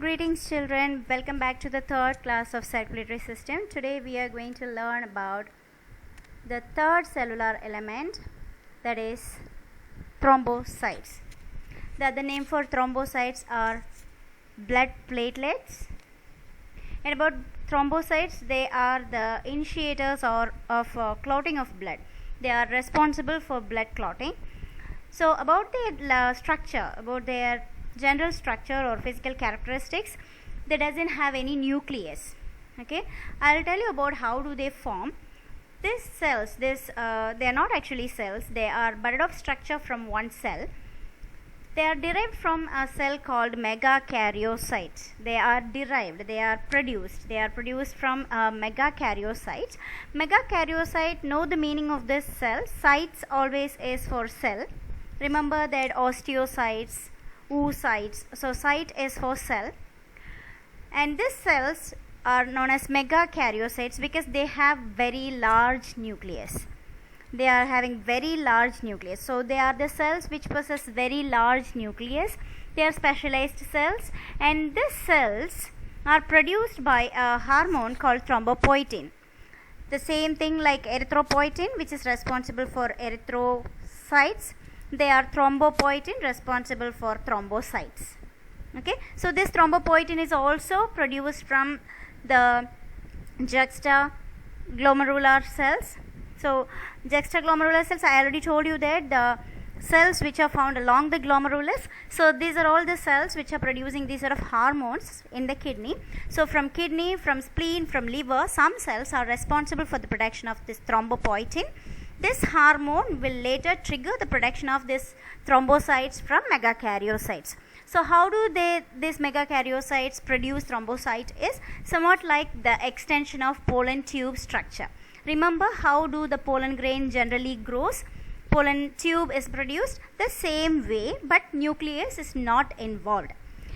Greetings children, welcome back to the third class of circulatory system. Today we are going to learn about the third cellular element, that is thrombocytes. The other name for thrombocytes are blood platelets. And about thrombocytes, they are the initiators of clotting of blood. They are responsible for blood clotting. So about their structure, about their general structure or physical characteristics, they doesn't have any nucleus. Okay, I'll tell you about how do they form. These cells, they are not actually cells, they are budded off structure from one cell. They are derived from a cell called megakaryocytes. They are produced from megakaryocytes. Megakaryocyte, know the meaning of this cell. Cytes always is for cell. Remember that osteocytes, oocytes. So cyte is for cell, and these cells are known as megakaryocytes because they have very large nucleus. They are having very large nucleus. So they are the cells which possess very large nucleus. They are specialized cells, and these cells are produced by a hormone called thrombopoietin. The same thing like erythropoietin, which is responsible for erythrocytes. They are thrombopoietin responsible for thrombocytes. Okay, so this thrombopoietin is also produced from the juxtaglomerular cells. So juxtaglomerular cells, I already told you that the cells which are found along the glomerulus. So these are all the cells which are producing these sort of hormones in the kidney. So from kidney, from spleen, from liver, some cells are responsible for the production of this thrombopoietin. This hormone will later trigger the production of this thrombocytes from megakaryocytes. So how do these megakaryocytes produce thrombocyte is somewhat like the extension of pollen tube structure. Remember how do the pollen grain generally grows? Pollen tube is produced the same way, but nucleus is not involved.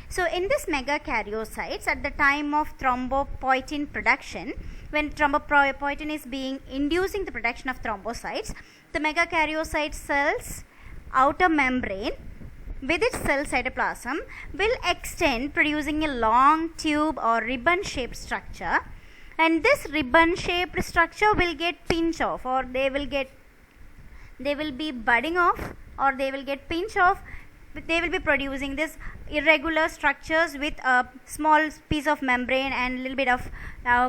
So in this megakaryocytes, at the time of thrombopoietin production, when thrombopoietin is inducing the production of thrombocytes, the megakaryocyte cells outer membrane with its cell cytoplasm will extend, producing a long tube or ribbon shaped structure, and this ribbon shaped structure will get pinch off, or they will be budding off, or they will get pinch off. They will be producing this irregular structures with a small piece of membrane and a little bit of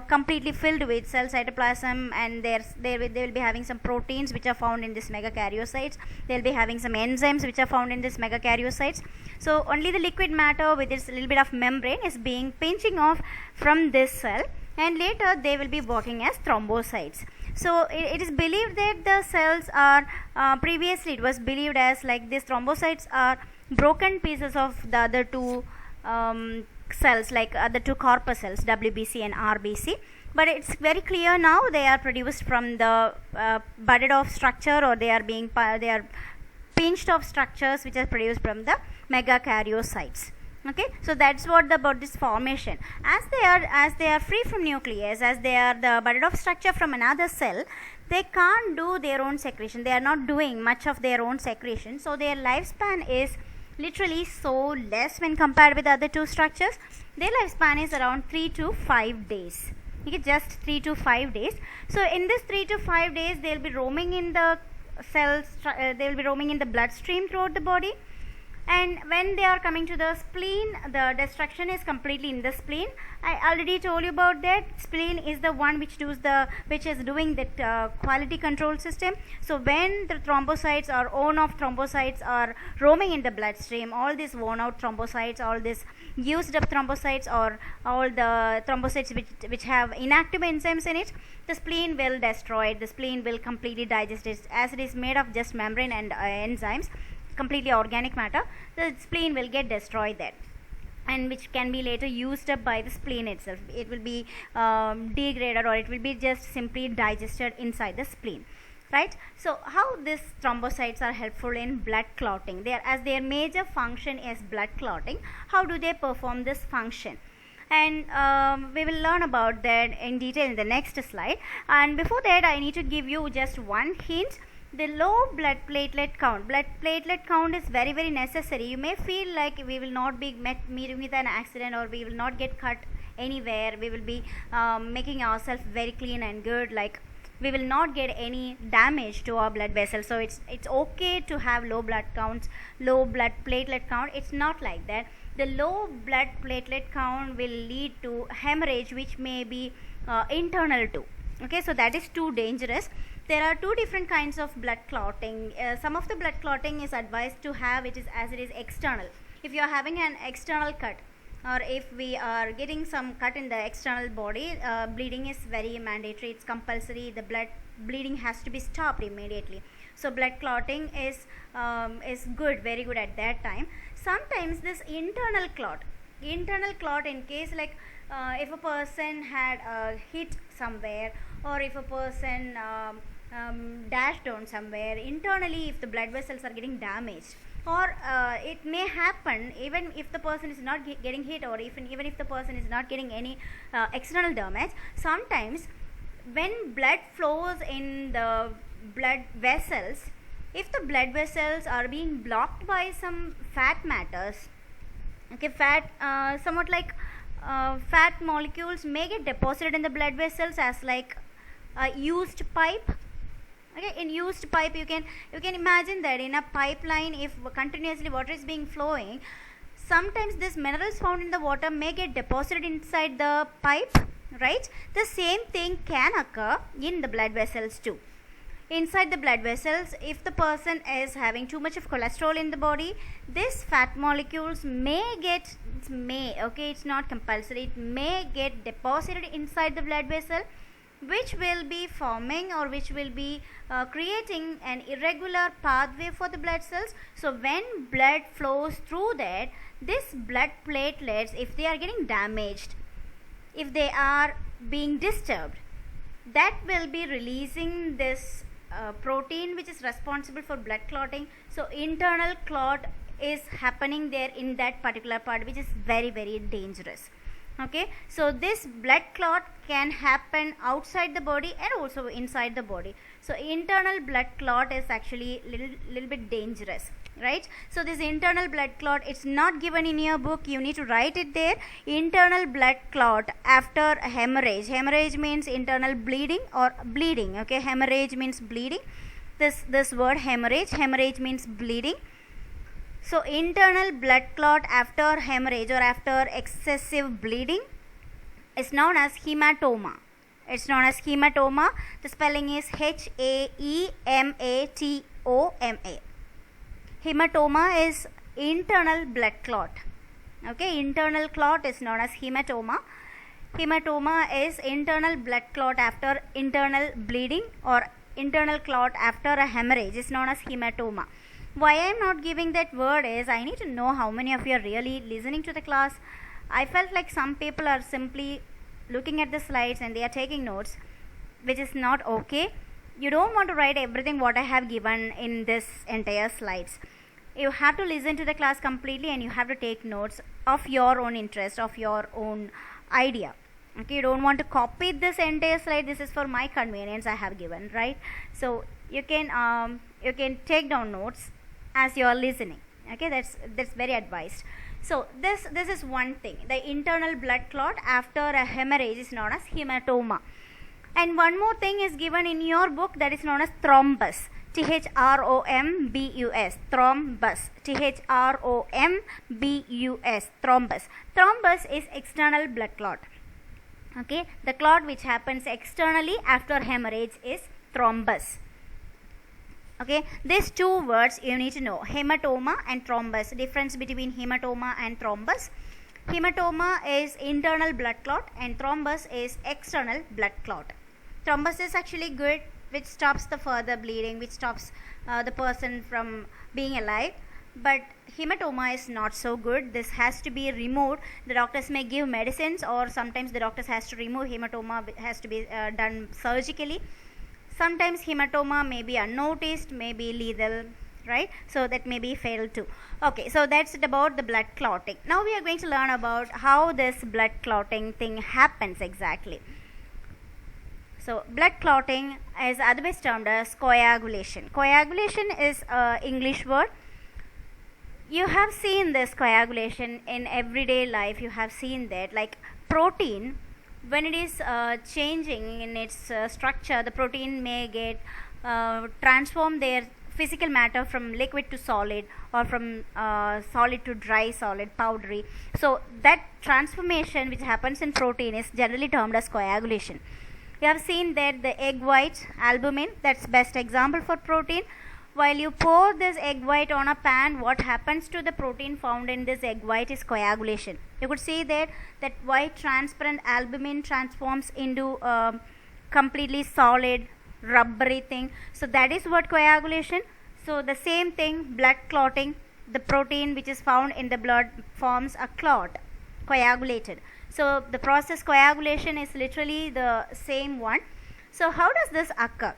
completely filled with cell cytoplasm, and they will be having some proteins which are found in this megakaryocytes. They will be having some enzymes which are found in this megakaryocytes. So only the liquid matter with its little bit of membrane is being pinching off from this cell, and later they will be working as thrombocytes. So it is believed that the cells are previously it was believed as like these thrombocytes are broken pieces of the other two cells, like other two corpuscles, WBC and RBC. But it's very clear now they are produced from the budded off structure, or they are pinched off structures which are produced from the megakaryocytes. Okay, so that's what about this formation. As they are free from nucleus, as they are the budded off structure from another cell, they can't do their own secretion. They are not doing much of their own secretion. So their lifespan is literally so less when compared with other two structures. Their lifespan is around 3 to 5 days. Okay, just 3 to 5 days. So in this 3 to 5 days, they will be roaming in the cells. They will be roaming in the bloodstream throughout the body. And when they are coming to the spleen, the destruction is completely in the spleen. I already told you about that. Spleen is the one which is doing that quality control system. So when the thrombocytes or worn off thrombocytes are roaming in the bloodstream, all these worn out thrombocytes, all these used up thrombocytes, or all the thrombocytes which have inactive enzymes in it, the spleen will destroy it. The spleen will completely digest it, as it is made of just membrane and enzymes, completely organic matter. The spleen will get destroyed there, and which can be later used up by the spleen itself. It will be degraded, or it will be just simply digested inside the spleen, right? So how these thrombocytes are helpful in blood clotting? As their major function is blood clotting, how do they perform this function? And we will learn about that in detail in the next slide. And before that, I need to give you just one hint The low blood platelet count. Blood platelet count is very, very necessary. You may feel like we will not be meeting with an accident, or we will not get cut anywhere. We will be making ourselves very clean and good, like we will not get any damage to our blood vessels. So it's okay to have low blood counts, low blood platelet count. It's not like that. The low blood platelet count will lead to hemorrhage, which may be internal too. Okay, so that is too dangerous. There are two different kinds of blood clotting. Some of the blood clotting is advised to have it is external. If you are having an external cut, or if we are getting some cut in the external body, bleeding is very mandatory. It's compulsory. The blood bleeding has to be stopped immediately. So blood clotting is good, very good at that time. Sometimes this internal clot in case like if a person had hit somewhere, or if a person dashed on somewhere internally, if the blood vessels are getting damaged, or it may happen even if the person is not getting hit, or even if the person is not getting any external damage. Sometimes when blood flows in the blood vessels, if the blood vessels are being blocked by some fat matters, okay, somewhat like fat molecules may get deposited in the blood vessels as like a used pipe. Okay, in used pipe, you can imagine that in a pipeline, if continuously water is being flowing, sometimes these minerals found in the water may get deposited inside the pipe, right? The same thing can occur in the blood vessels too. Inside the blood vessels, if the person is having too much of cholesterol in the body, these fat molecules okay, it's not compulsory, it may get deposited inside the blood vessel, which will be forming, or which will be creating an irregular pathway for the blood cells. So when blood flows through that, this blood platelets, if they are getting damaged, if they are being disturbed, that will be releasing this protein which is responsible for blood clotting. So internal clot is happening there in that particular part, which is very, very dangerous. Okay, so this blood clot can happen outside the body and also inside the body. So internal blood clot is actually little bit dangerous, right? So this internal blood clot, it's not given in your book, you need to write it there. Internal blood clot after hemorrhage. Hemorrhage means internal bleeding or bleeding. Okay, hemorrhage means bleeding. This word hemorrhage means bleeding. So internal blood clot after hemorrhage or after excessive bleeding is known as hematoma. It's known as hematoma. The spelling is H-A-E-M-A-T-O-M-A. Hematoma is internal blood clot. Okay, internal clot is known as hematoma. Hematoma is internal blood clot after internal bleeding, or internal clot after a hemorrhage is known as hematoma. Why I am not giving that word is I need to know how many of you are really listening to the class. I felt like some people are simply looking at the slides and they are taking notes, which is not okay. You don't want to write everything what I have given in this entire slides. You have to listen to the class completely, and you have to take notes of your own interest, of your own idea. Okay, you don't want to copy this entire slide. This is for my convenience I have given, right? So you can take down notes as you are listening. Okay, that's very advised. So this is one thing. The internal blood clot after a hemorrhage is known as hematoma. And one more thing is given in your book, that is known as thrombus. Thrombus. Thrombus. Thrombus. Thrombus. Thrombus is external blood clot. Okay, the clot which happens externally after hemorrhage is thrombus. Okay, these two words you need to know, hematoma and thrombus. Difference between hematoma and thrombus. Hematoma is internal blood clot and thrombus is external blood clot. Thrombus is actually good, which stops the further bleeding, which stops the person from being alive. But hematoma is not so good. This has to be removed. The doctors may give medicines, or sometimes the doctors has to remove hematoma, has to be done surgically. Sometimes hematoma may be unnoticed, may be lethal, right? So that may be fatal too. Okay, so that's it about the blood clotting. Now we are going to learn about how this blood clotting thing happens exactly. So blood clotting is otherwise termed as coagulation. Coagulation is an English word. You have seen this coagulation in everyday life. You have seen that, like protein, when it is changing in its structure, the protein may get transform their physical matter from liquid to solid, or from solid to dry, solid, powdery. So that transformation which happens in protein is generally termed as coagulation. You have seen that the egg white, albumin, that's best example for protein. While you pour this egg white on a pan, what happens to the protein found in this egg white is coagulation. You could see that white transparent albumin transforms into completely solid rubbery thing. So that is what coagulation. So the same thing, blood clotting, the protein which is found in the blood forms a clot, coagulated. So the process coagulation is literally the same one. So how does this occur?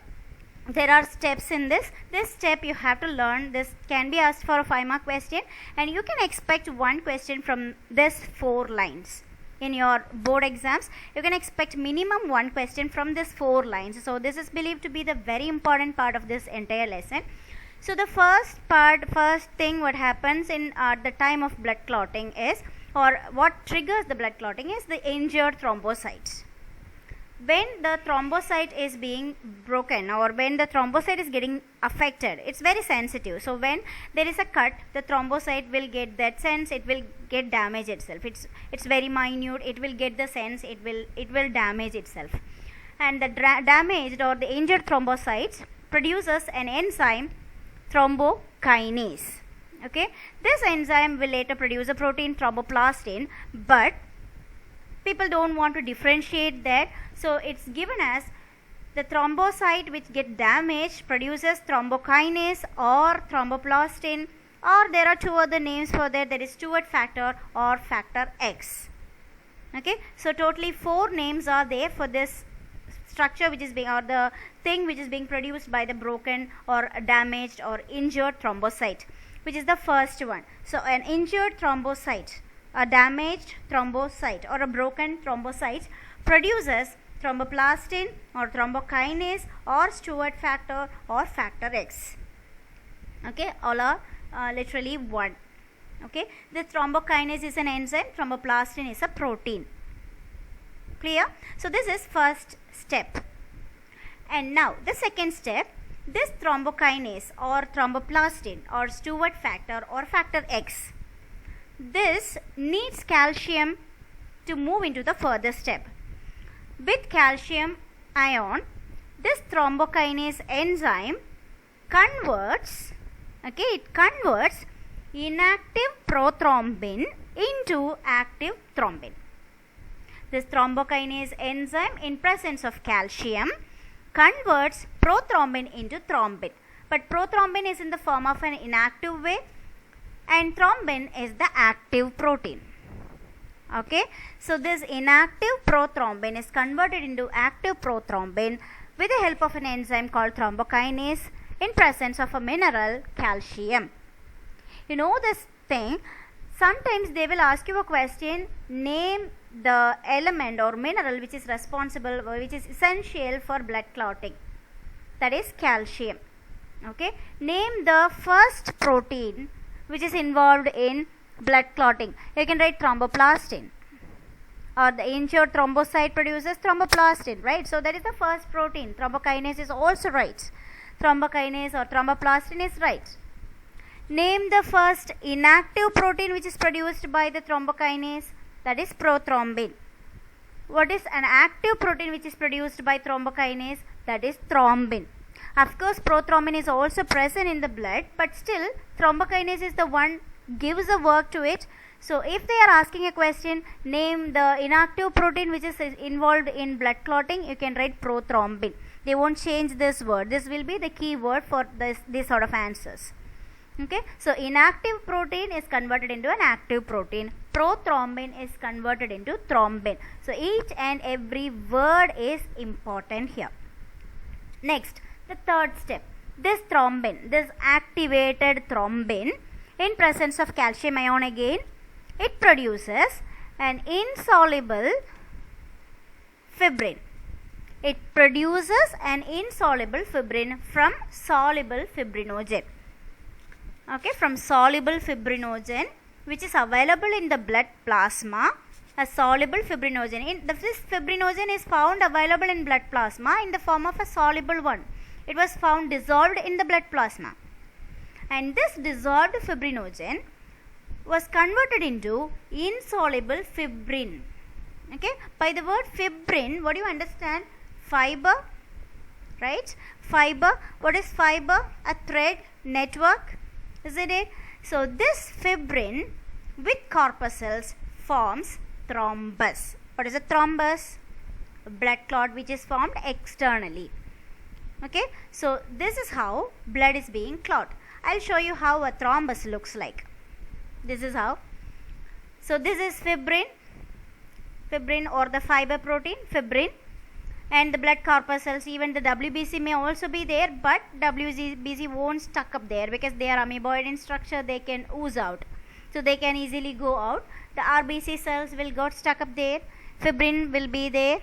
There are steps in this. This step you have to learn. This can be asked for a 5-mark question, and you can expect one question from this 4 lines. In your board exams, you can expect minimum one question from this 4 lines. So this is believed to be the very important part of this entire lesson. So the first thing what happens in the time of blood clotting is, or what triggers the blood clotting is, the injured thrombocytes. When the thrombocyte is being broken, or when the thrombocyte is getting affected, it's very sensitive. So when there is a cut, the thrombocyte will get that sense, it will get damage itself. It's very minute, it will get the sense, it will damage itself. And the damaged or the injured thrombocytes produces an enzyme, thrombokinase. Okay, this enzyme will later produce a protein, thromboplastin, but people don't want to differentiate that. So it's given as the thrombocyte which get damaged produces thrombokinase or thromboplastin, or there are 2 other names for that, is Stewart factor or factor X. Okay, so totally 4 names are there for this structure which is being, or the thing which is being produced by the broken or damaged or injured thrombocyte, which is the first one. So an injured thrombocyte, a damaged thrombocyte or a broken thrombocyte produces thromboplastin or thrombokinase or Stewart factor or factor X. Okay, all are literally one. Okay, the thrombokinase is an enzyme, thromboplastin is a protein. Clear? So this is first step. And now the second step, this thrombokinase or thromboplastin or Stewart factor or factor X, this needs calcium to move into the further step. With calcium ion, this thrombokinase enzyme converts, it converts inactive prothrombin into active thrombin. This thrombokinase enzyme, in presence of calcium, converts prothrombin into thrombin. But prothrombin is in the form of an inactive way, and thrombin is the active protein. Okay, so this inactive prothrombin is converted into active prothrombin with the help of an enzyme called thrombokinase in presence of a mineral, calcium. You know this thing, sometimes they will ask you a question, name the element or mineral which is responsible, which is essential for blood clotting, that is calcium. Okay, name the first protein which is involved in blood clotting. You can write thromboplastin, or the injured thrombocyte produces thromboplastin, right? So that is the first protein. Thrombokinase is also right. Thrombokinase or thromboplastin is right. Name the first inactive protein which is produced by the thrombokinase, that is prothrombin. What is an active protein which is produced by thrombokinase? That is thrombin. Of course, prothrombin is also present in the blood, but still thrombokinase is the one gives the work to it. So if they are asking a question, name the inactive protein which is involved in blood clotting, you can write prothrombin. They won't change this word. This will be the key word for this sort of answers. Okay, so inactive protein is converted into an active protein. Prothrombin is converted into thrombin. So each and every word is important here. Next, the third step. This thrombin, this activated thrombin, in presence of calcium ion again, it produces an insoluble fibrin. It produces an insoluble fibrin from soluble fibrinogen. Okay, from soluble fibrinogen which is available in the blood plasma. A soluble fibrinogen. This fibrinogen is found available in blood plasma in the form of a soluble one. It was found dissolved in the blood plasma. And this dissolved fibrinogen was converted into insoluble fibrin. Okay, by the word fibrin, what do you understand? Fiber, right? Fiber. What is fiber? A thread, network, isn't it? So this fibrin with corpuscles forms thrombus. What is a thrombus? A blood clot which is formed externally. Okay, so this is how blood is being clot. I'll show you how a thrombus looks like. This is how. So this is fibrin or the fiber protein, fibrin, and the blood corpuscles. Even the WBC may also be there, but WBC won't stuck up there because they are amoeboid in structure. They can ooze out, so they can easily go out. The RBC cells will get stuck up there. Fibrin will be there,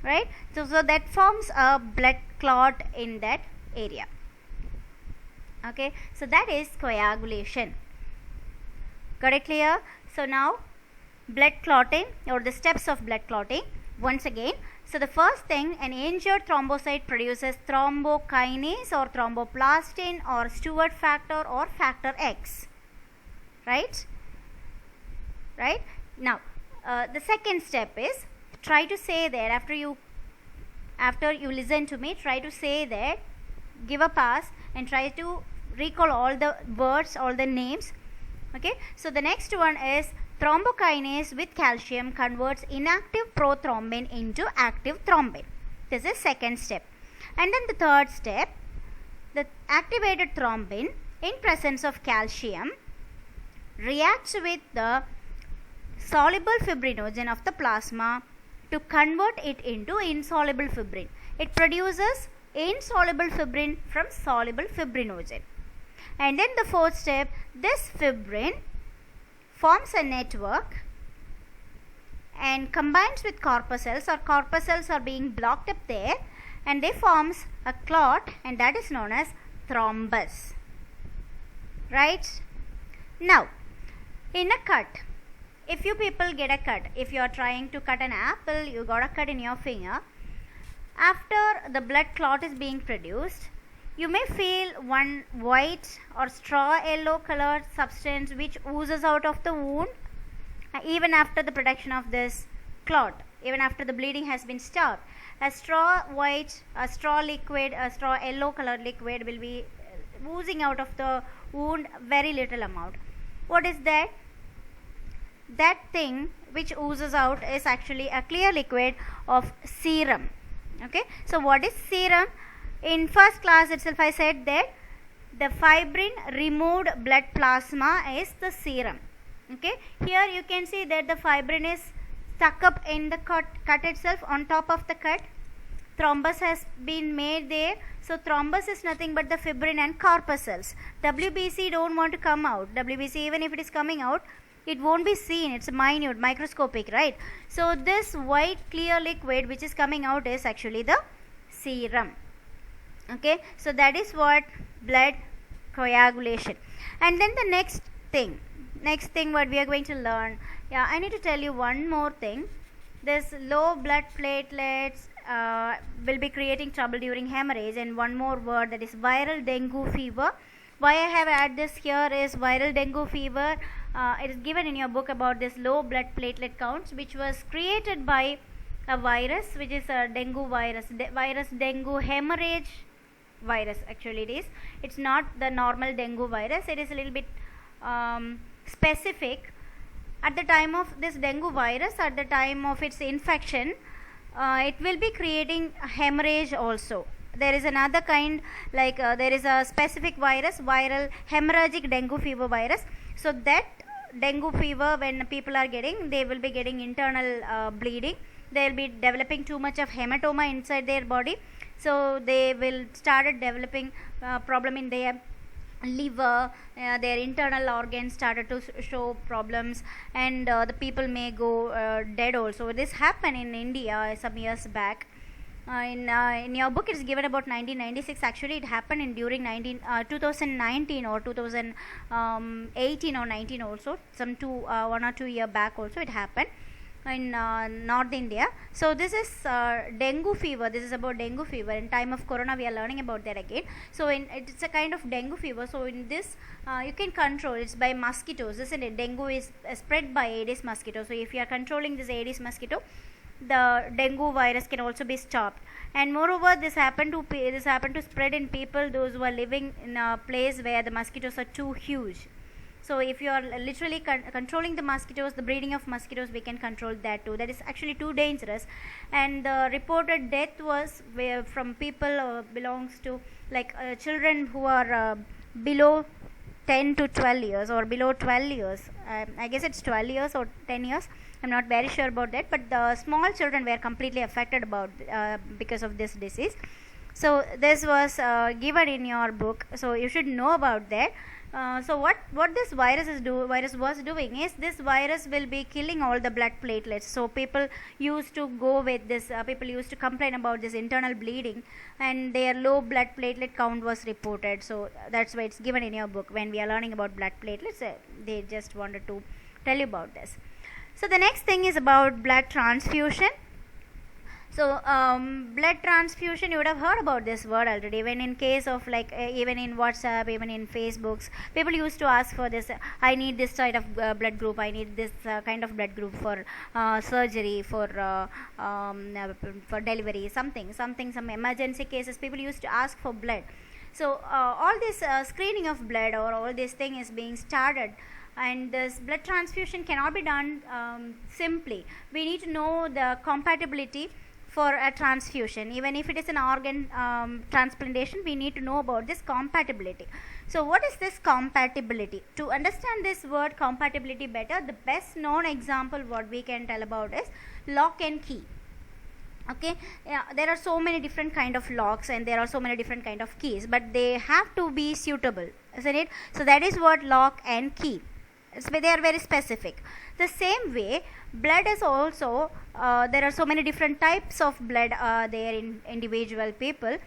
right? So that forms a blood clot in that area. Okay, so that is coagulation. Got it clear? So now blood clotting, or the steps of blood clotting once again. So the first thing, an injured thrombocyte produces thrombokinase or thromboplastin or Stewart factor or factor X, right? Now the second step is, try to say that after you listen to me, try to say that, give a pass and try to recall all the words, all the names. Okay, so the next one is thrombokinase with calcium converts inactive prothrombin into active thrombin. This is second step. And then the third step, the activated thrombin in presence of calcium reacts with the soluble fibrinogen of the plasma to convert it into insoluble fibrin. It produces insoluble fibrin from soluble fibrinogen. And then the fourth step, this fibrin forms a network and combines with corpuscles, or corpuscles are being blocked up there, and they forms a clot, and that is known as thrombus. Right? Now, in a cut, if you people get a cut, if you are trying to cut an apple, you got a cut in your finger. After the blood clot is being produced, you may feel one white or straw yellow colored substance which oozes out of the wound even after the production of this clot, even after the bleeding has been stopped. A straw white, a straw liquid, a straw yellow colored liquid will be oozing out of the wound, very little amount. What is that? That thing which oozes out is actually a clear liquid of serum. Okay, so what is serum? In first class itself I said that the fibrin removed blood plasma is the serum. Okay, here you can see that the fibrin is stuck up in the cut itself, on top of the cut. Thrombus has been made there. So thrombus is nothing but the fibrin and corpuscles. WBC don't want to come out. WBC, even if it is coming out, it won't be seen. It's minute, microscopic, right? So this white clear liquid which is coming out is actually the serum. Okay, so that is what blood coagulation. And then the next thing what we are going to learn, I need to tell you one more thing. This low blood platelets will be creating trouble during hemorrhage. And one more word, that is viral dengue fever. Why I have added this here is viral dengue fever. It is given in your book about this low blood platelet counts, which was created by a virus, which is a dengue virus, virus dengue hemorrhage virus. Actually, it is. It's not the normal dengue virus. It is a little bit specific. At the time of this dengue virus, at the time of its infection, it will be creating hemorrhage also. There is another kind, like there is a specific virus, viral hemorrhagic dengue fever virus. So that dengue fever, when people are getting, they will be getting internal bleeding. They will be developing too much of hematoma inside their body. So they will start developing problem in their liver, their internal organs started to show problems, and the people may go dead also. This happened in India some years back. In your book it's given about 1996. Actually it happened in during 2019 or 2018 or 19 also, some 1 or 2 year back also it happened in North India. So this is dengue fever. This is about dengue fever. In time of corona we are learning about that again. So it's a kind of dengue fever. So in this you can control, it's by mosquitoes, isn't it? Dengue is spread by Aedes mosquito. So if you are controlling this Aedes mosquito, the dengue virus can also be stopped. And moreover, this happened to spread in people those who are living in a place where the mosquitoes are too huge. So if you are literally controlling the mosquitoes, the breeding of mosquitoes, we can control that too. That is actually too dangerous. And the reported death was from people belongs to like children who are below 10 to 12 years or below 12 years. I guess it's 12 years or 10 years. I'm not very sure about that. But the small children were completely affected because of this disease. So this was given in your book. So you should know about that. So what this virus was doing is, this virus will be killing all the blood platelets. So people used to go with this, people used to complain about this internal bleeding, and their low blood platelet count was reported. So that's why it's given in your book. When we are learning about blood platelets, they just wanted to tell you about this. So the next thing is about blood transfusion. So blood transfusion, you would have heard about this word already. When in case of like even in WhatsApp, even in Facebooks, people used to ask for this. I need this side of blood group. I need this kind of blood group for surgery, for delivery, some emergency cases. People used to ask for blood. So all this screening of blood or all this thing is being started. And this blood transfusion cannot be done simply. We need to know the compatibility for a transfusion. Even if it is an organ transplantation, we need to know about this compatibility. So what is this compatibility? To understand this word compatibility better, the best known example what we can tell about is lock and key. Okay, there are so many different kind of locks and there are so many different kind of keys, but they have to be suitable, isn't it? So that is what lock and key. So they are very specific. The same way, blood is also there are so many different types of blood there in individual people.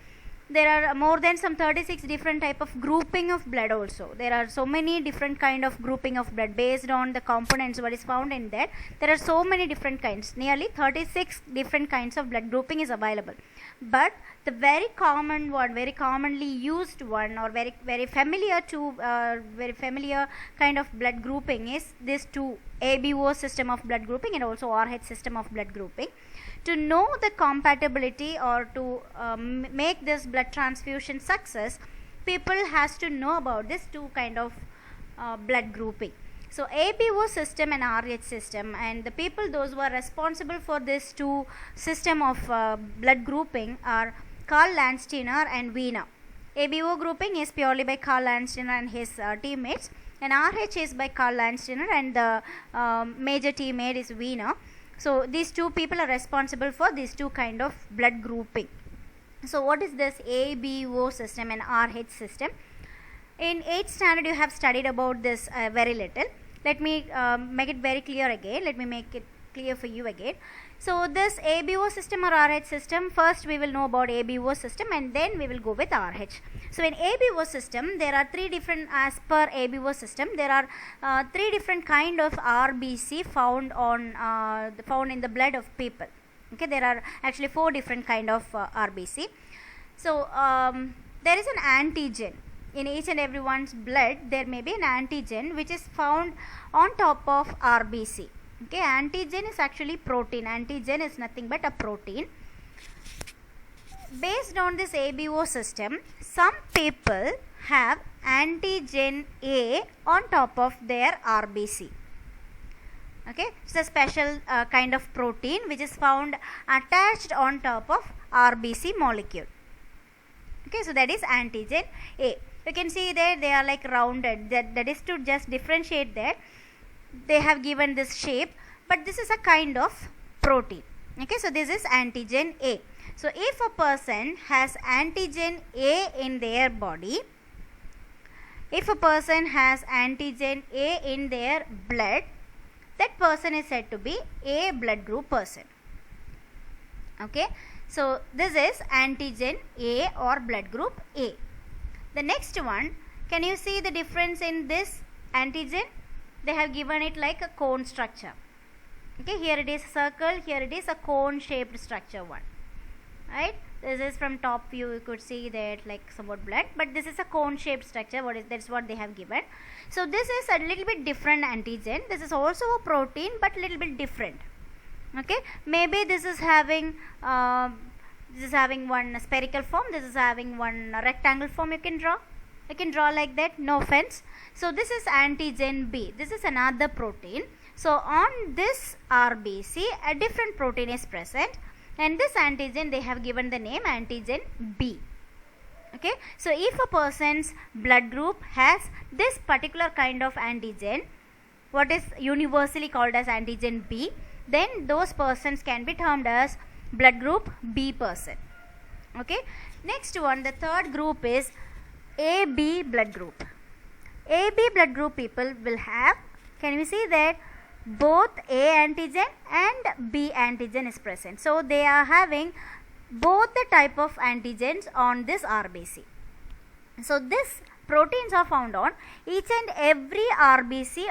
There are more than some 36 different type of grouping of blood also. There are so many different kind of grouping of blood based on the components what is found in that. There are so many different kinds. Nearly 36 different kinds of blood grouping is available. But the very common one, very commonly used one, or very familiar kind of blood grouping is this two, ABO system of blood grouping and also RH system of blood grouping. To know the compatibility or to make this blood transfusion success, people has to know about this two kind of blood grouping. So ABO system and RH system, and the people those who are responsible for this two system of blood grouping are Karl Landsteiner and Wiener. ABO grouping is purely by Karl Landsteiner and his teammates, and RH is by Karl Landsteiner and the major teammate is Wiener. So these two people are responsible for these two kind of blood grouping. So what is this ABO system and RH system? In 8th standard you have studied about this very little. Let me make it very clear again. Let me make it clear for you again. So this ABO system or RH system, first we will know about ABO system and then we will go with RH. So in ABO system, there are three different, as per ABO system, there are three different kind of RBC found in the blood of people. Okay, there are actually 4 different kind of RBC. So there is an antigen. In each and everyone's blood, there may be an antigen which is found on top of RBC. Okay, antigen is actually protein. Antigen is nothing but a protein. Based on this ABO system, some people have antigen A on top of their RBC. Okay, it's a special kind of protein which is found attached on top of RBC molecule. Okay, so that is antigen A. You can see there they are like rounded. That is to just differentiate that. They have given this shape, but this is a kind of protein. Okay, so this is antigen A. So if a person has antigen A in their body, if a person has antigen A in their blood, that person is said to be A blood group person. Okay, So this is antigen A or blood group A. The next one, can you see the difference in this antigen? They have given it like a cone structure. Okay, here it is a circle, here it is a cone shaped structure one. Right? This is from top view, you could see that like somewhat black, but this is a cone shaped structure. That's what they have given. So this is a little bit different antigen. This is also a protein but little bit different. Okay, maybe this is having one spherical form, this is having one rectangle form. You can draw like that, no offense. So this is antigen B. This is another protein. So on this RBC a different protein is present, and this antigen they have given the name antigen B. Okay, so if a person's blood group has this particular kind of antigen, what is universally called as antigen B, then those persons can be termed as blood group B person. Okay, next one, the third group is AB blood group. AB blood group people will have, can you see that both A antigen and B antigen is present. So they are having both the type of antigens on this RBC. So these proteins are found on each and every RBC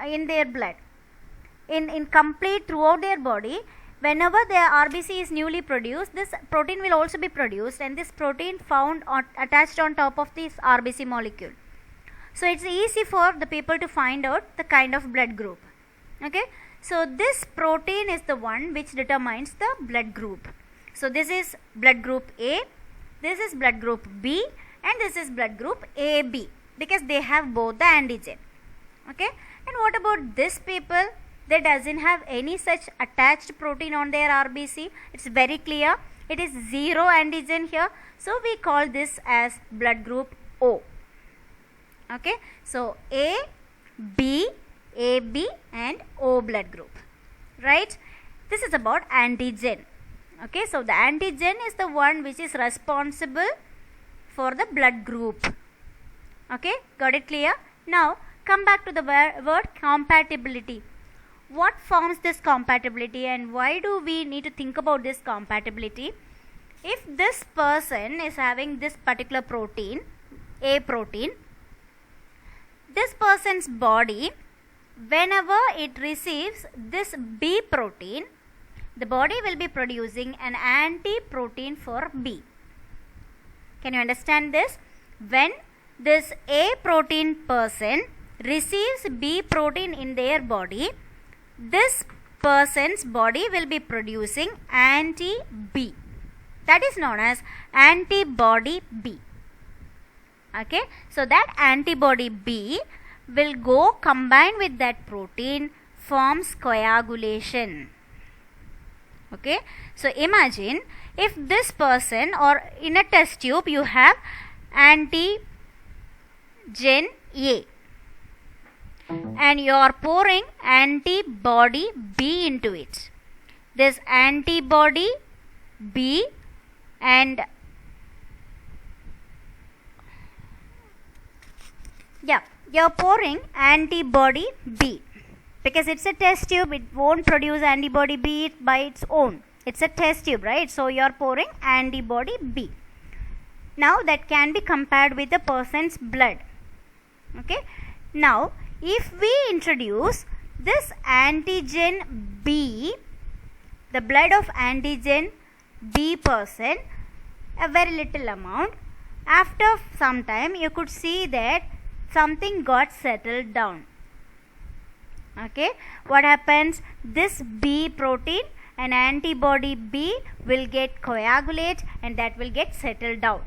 in their blood, in complete throughout their body. Whenever their RBC is newly produced, this protein will also be produced, and this protein found attached on top of this RBC molecule. So it's easy for the people to find out the kind of blood group. Okay, so this protein is the one which determines the blood group. So this is blood group A, this is blood group B, and this is blood group AB, because they have both the antigen. Okay, and what about this people? They doesn't have any such attached protein on their RBC. It's very clear. It is zero antigen here. So we call this as blood group O. Okay, so A, B, AB and O blood group. Right? This is about antigen. Okay, so the antigen is the one which is responsible for the blood group. Okay, got it clear? Now come back to the word compatibility. What forms this compatibility and why do we need to think about this compatibility? If this person is having this particular protein, A protein, this person's body, whenever it receives this B protein, the body will be producing an anti-protein for B. Can you understand this? When this A protein person receives B protein in their body, this person's body will be producing anti-B. That is known as antibody B. Okay, so that antibody B will go combine with that protein, forms coagulation. Okay, so imagine if this person, or in a test tube you have antigen A and you are pouring antibody B into it. This antibody B and you are pouring antibody B, because it's a test tube, it won't produce antibody B by its own. It's a test tube, right? So you are pouring antibody B. Now that can be compared with the person's blood. Okay, now if we introduce this antigen B, the blood of antigen B person, a very little amount, after some time you could see that something got settled down. Okay, what happens? This B protein and antibody B will get coagulate and that will get settled down.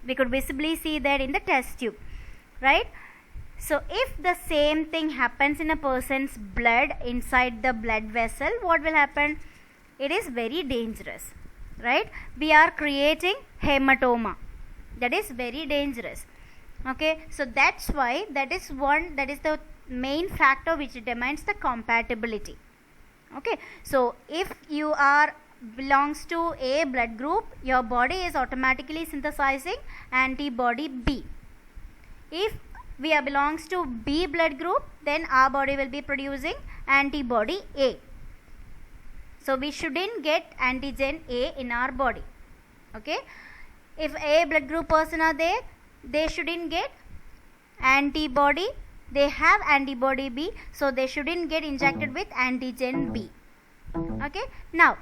We could visibly see that in the test tube, right? So if the same thing happens in a person's blood, inside the blood vessel, what will happen? It is very dangerous, right? We are creating hematoma. That is very dangerous. Okay, so that's why that is the main factor which determines the compatibility. Okay, so if you belongs to A blood group, your body is automatically synthesizing antibody B. If we belongs to B blood group, then our body will be producing antibody A. So we shouldn't get antigen A in our body. Okay, if A blood group person are there, they shouldn't get antibody. They have antibody B, so they shouldn't get injected with antigen B. Okay, now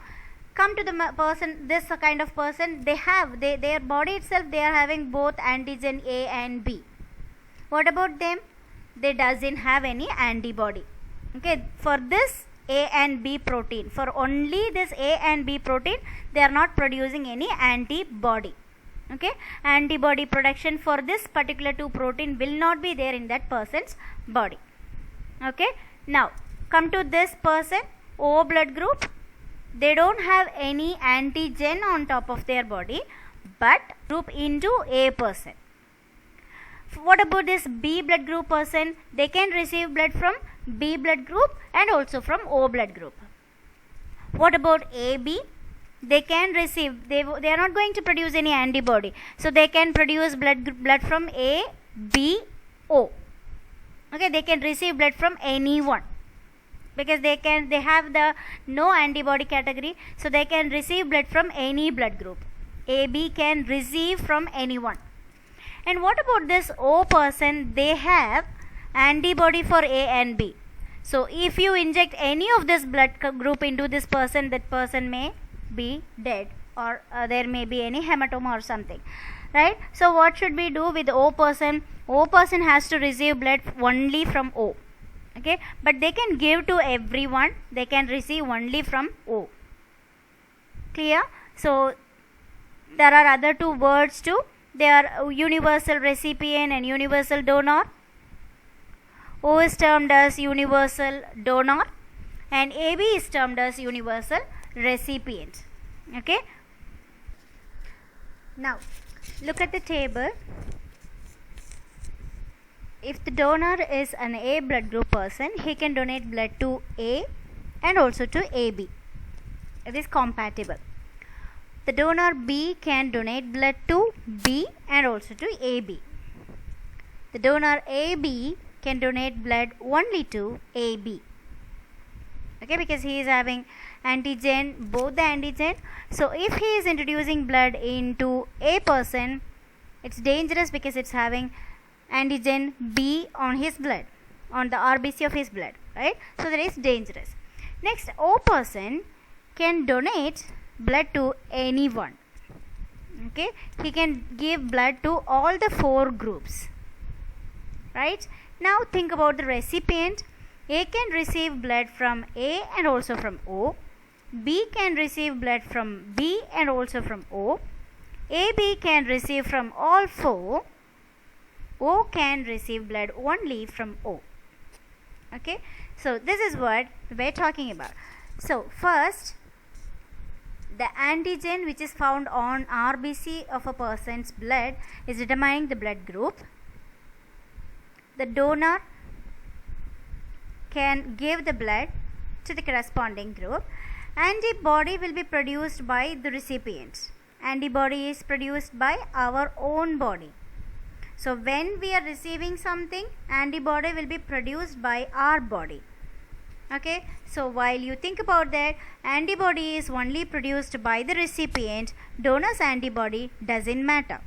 come to the person, this kind of person, their body itself, they are having both antigen A and B. What about them? They doesn't have any antibody. Okay, for this A and B protein, for only this A and B protein, they are not producing any antibody. Okay, antibody production for this particular two protein will not be there in that person's body. Okay, now come to this person, O blood group. They don't have any antigen on top of their body, but group into A person. What about this B blood group person? They can receive blood from B blood group and also from O blood group. What about AB? They can receive, they are not going to produce any antibody, so they can produce blood from A, B, O. Okay, they can receive blood from anyone, because they have the no antibody category, so they can receive blood from any blood group. AB can receive from anyone. And what about this O person? They have antibody for A and B. So if you inject any of this blood group into this person, that person may be dead, or there may be any hematoma or something, right? So what should we do with O person? O person has to receive blood only from O. Okay, but they can give to everyone, they can receive only from O. Clear? So there are other two words too. They are universal recipient and universal donor. O is termed as universal donor and AB is termed as universal recipient. Okay, now look at the table. If the donor is an A blood group person, he can donate blood to A and also to AB. It is compatible. The donor B can donate blood to B and also to AB. The donor AB can donate blood only to AB. Okay, because he is having antigen, both the antigen. So if he is introducing blood into A person, it's dangerous because it's having antigen B on his blood, on the RBC of his blood, right? So that is dangerous. Next, O person can donate blood to anyone. Okay, he can give blood to all the four groups, right? Now think about the recipient. A can receive blood from A and also from O. B can receive blood from B and also from O. AB can receive from all four. O can receive blood only from O. Okay, so this is what we're talking about. So first, the antigen which is found on RBC of a person's blood is determining the blood group. The donor can give the blood to the corresponding group. Antibody will be produced by the recipient. Antibody is produced by our own body. So when we are receiving something, antibody will be produced by our body. Okay, so while you think about that, antibody is only produced by the recipient. Donor's antibody doesn't matter.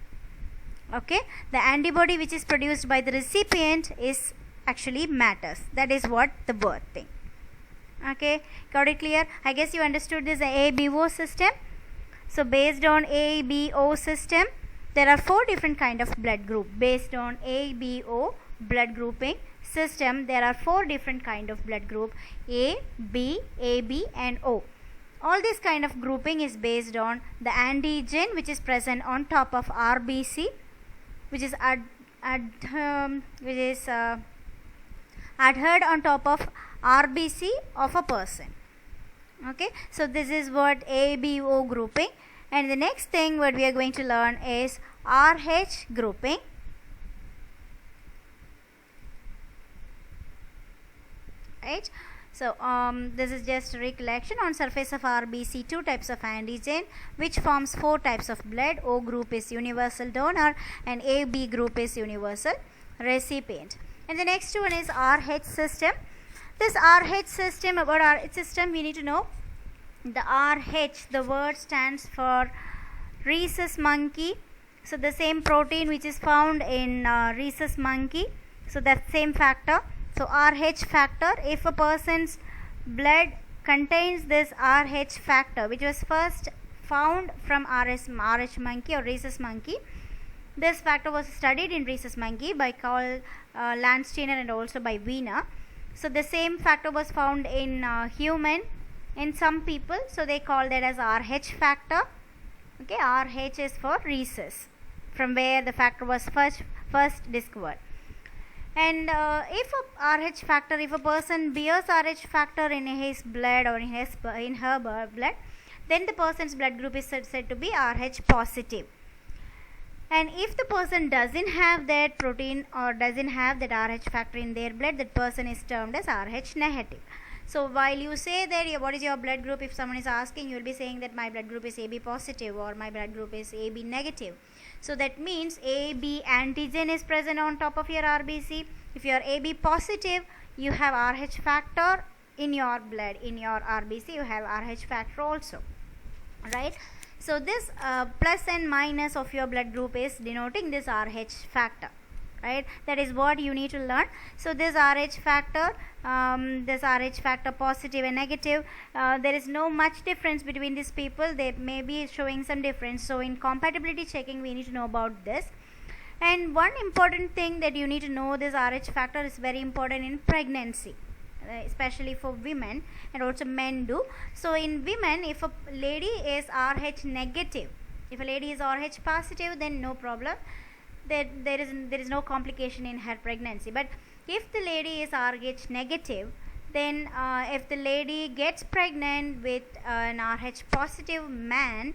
Okay, the antibody which is produced by the recipient is actually matters. That is what the word thing. Okay, got it clear? I guess you understood this ABO system. So based on ABO system, there are four different kind of blood group. Based on ABO blood grouping system, there are four different kind of blood group: A, B, AB and O. All this kind of grouping is based on the antigen which is present on top of RBC, which is adhered on top of RBC of a person. Okay, so this is what ABO grouping. And the next thing what we are going to learn is RH grouping. Right, so this is just a recollection. On surface of RBC, two types of antigen which forms four types of blood. O group is universal donor and AB group is universal recipient. And the next one is RH system. This RH system, about RH system we need to know The RH, the word stands for rhesus monkey. So the same protein which is found in rhesus monkey, so that same factor. So RH factor, if a person's blood contains this RH factor, which was first found from RH monkey or rhesus monkey. This factor was studied in rhesus monkey by Carl Landsteiner and also by Wiener. So the same factor was found in human in some people, so they call that as RH factor. Okay, RH is for rhesus, from where the factor was first discovered. And if a RH factor, if a person bears RH factor in his blood or in her blood, then the person's blood group is said to be RH positive. And if the person doesn't have that protein or doesn't have that RH factor in their blood, that person is termed as RH negative. So while you say that what is your blood group, if someone is asking, you will be saying that my blood group is AB positive or my blood group is AB negative. So that means AB antigen is present on top of your RBC. If you are AB positive, you have RH factor in your blood. In your RBC, you have RH factor also, right? So this plus and minus of your blood group is denoting this RH factor, right? That is what you need to learn. So this RH factor, positive and negative, there is no much difference between these people. They may be showing some difference. So in compatibility checking, we need to know about this. And one important thing that you need to know, this RH factor is very important in pregnancy, especially for women, and also men do. So in women, if a lady is RH negative, if a lady is RH positive, then no problem, there is no complication in her pregnancy. But if the lady is RH negative, then if the lady gets pregnant with an RH positive man,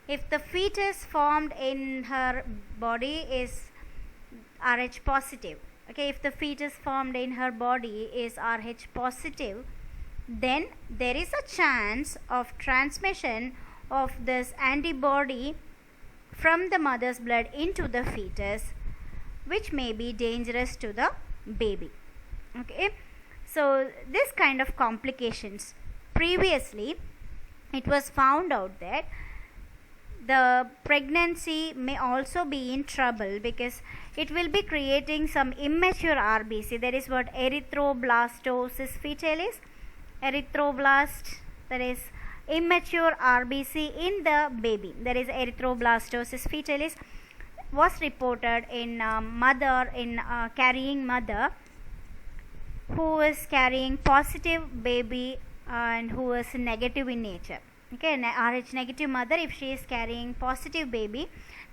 if the fetus formed in her body is RH positive, okay, if the fetus formed in her body is RH positive, then there is a chance of transmission of this antibody from the mother's blood into the fetus, which may be dangerous to the baby. Okay, so this kind of complications, previously it was found out that the pregnancy may also be in trouble because it will be creating some immature RBC. That is what erythroblastosis fetalis, erythroblast, that is immature RBC in the baby, that is erythroblastosis fetalis, was reported in carrying mother who is carrying positive baby and who is negative in nature. Okay, an RH negative mother, if she is carrying positive baby,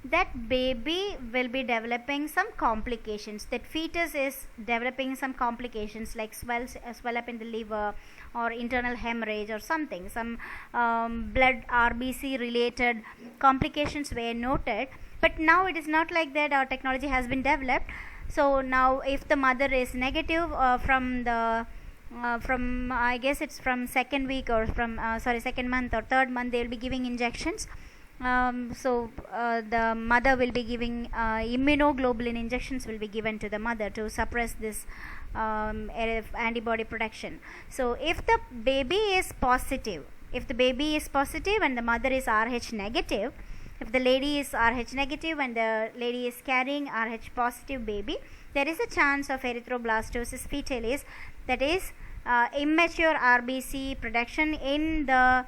that baby will be developing some complications. That fetus is developing some complications like swell up in the liver or internal hemorrhage or something. Some blood RBC related complications were noted. But now it is not like that. Our technology has been developed. So now if the mother is negative from I guess it's from second week or from second month or third month, they will be giving injections. The mother will be giving immunoglobulin injections will be given to the mother to suppress this antibody production. So if the baby is positive, and the mother is RH negative, if the lady is RH negative and the lady is carrying RH positive baby, there is a chance of erythroblastosis fetalis, that is immature RBC production in the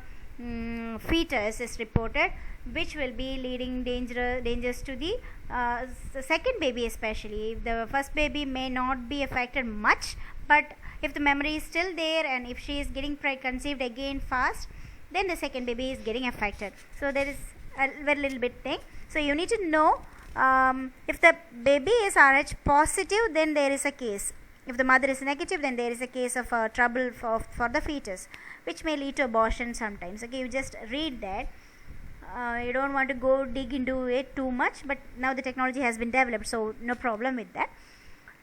fetus is reported, which will be leading dangers to the second baby especially. The first baby may not be affected much, but if the memory is still there and if she is getting conceived again fast, then the second baby is getting affected. So there is a very little bit thing. So you need to know if the baby is RH positive, then there is a case. If the mother is negative, then there is a case of trouble for the fetus, which may lead to abortion sometimes. Okay, you just read that. You don't want to go dig into it too much, but now the technology has been developed, so no problem with that.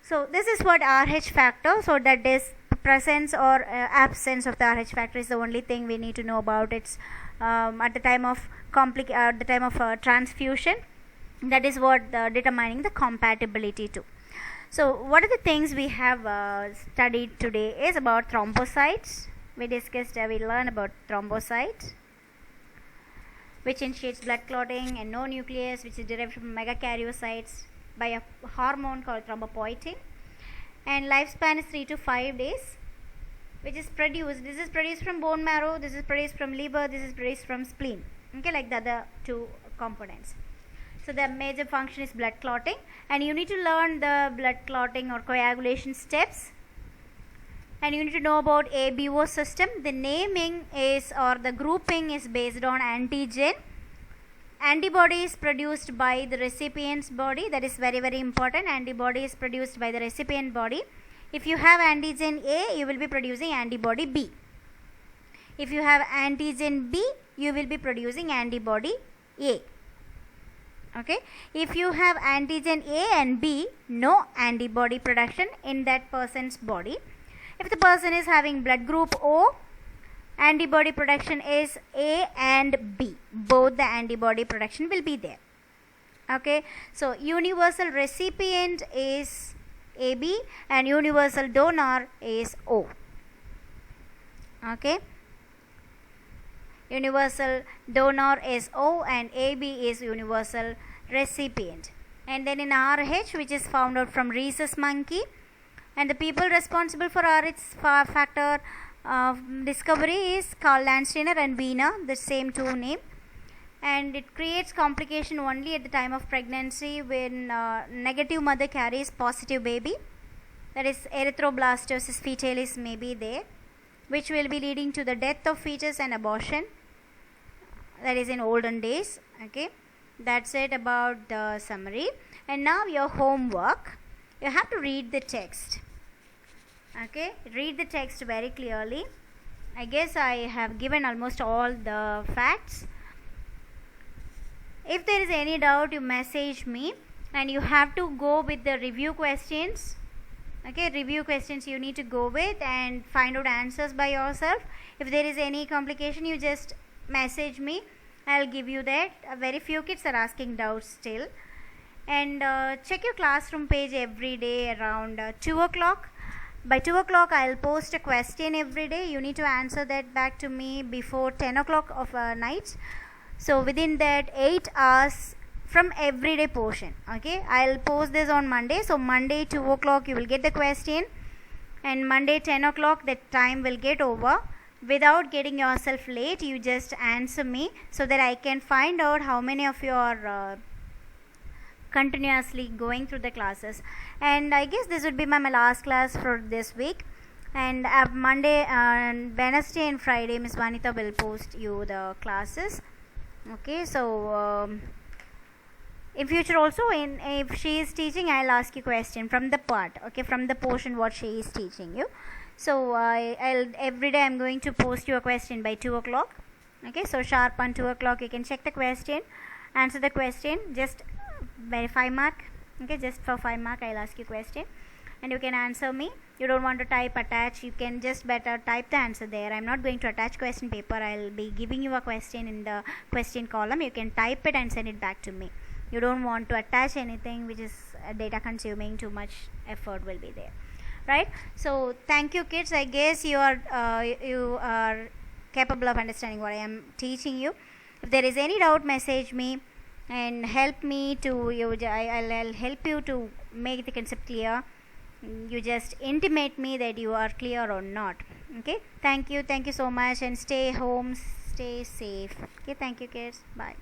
So this is what RH factor. So that is presence or absence of the RH factor is the only thing we need to know about. It's at the time of transfusion. That is what determining the compatibility to. So what are the things we have studied today is about thrombocytes, we learned about thrombocyte, which initiates blood clotting, and no nucleus, which is derived from megakaryocytes by a hormone called thrombopoietin. And lifespan is 3 to 5 days, which is produced. This is produced from bone marrow, this is produced from liver, this is produced from spleen. Okay, like the other two components. So the major function is blood clotting, and you need to learn the blood clotting or coagulation steps, and you need to know about ABO system. The naming is, or the grouping is based on antigen. Antibody is produced by the recipient's body. That is very, very important. Antibody is produced by the recipient body. If you have antigen A, you will be producing antibody B. If you have antigen B, you will be producing antibody A. Okay, if you have antigen A and B, no antibody production in that person's body. If the person is having blood group O, antibody production is A and B. Both the antibody production will be there. Okay, so universal recipient is AB and universal donor is O. Okay, universal donor is O and AB is universal recipient. And then in RH, which is found out from rhesus monkey, and the people responsible for RH factor discovery is Karl Landsteiner and Wiener, the same two name, and it creates complication only at the time of pregnancy when negative mother carries positive baby, that is erythroblastosis fetalis may be there, which will be leading to the death of fetus and abortion. That is in olden days. Okay, that's it about the summary. And now your homework, you have to read the text. Okay, read the text very clearly. I guess I have given almost all the facts. If there is any doubt, you message me, and you have to go with the review questions. Okay, review questions you need to go with and find out answers by yourself. If there is any complication, you just message me, I'll give you that. Very few kids are asking doubts still. And check your classroom page every day around 2 o'clock. By 2 o'clock, I'll post a question every day. You need to answer that back to me before 10 o'clock of night. So within that 8 hours from everyday portion. Okay, I'll post this on Monday. So Monday 2 o'clock you will get the question, and Monday 10 o'clock that time will get over. Without getting yourself late, you just answer me so that I can find out how many of you are continuously going through the classes. And I guess this would be my last class for this week, and Monday and Wednesday and Friday Miss Vanitha will post you the classes. Okay, so in future also, if she is teaching, I'll ask you question from the part, okay, from the portion what she is teaching you. So I'll every day I'm going to post you a question by 2 o'clock. Okay, so sharp on 2 o'clock you can check the question, answer the question, just by 5 mark. Okay, just for 5 mark I'll ask you question, and you can answer me. You don't want to type attach, you can just better type the answer there. I'm not going to attach question paper. I'll be giving you a question in the question column. You can type it and send it back to me. You don't want to attach anything which is data consuming, too much effort will be there, right? So thank you kids. I guess you are capable of understanding what I am teaching you. If there is any doubt, message me and help me to I'll help you to make the concept clear. You just intimate me that you are clear or not. Okay, thank you so much, and stay home, stay safe. Okay, thank you kids, bye.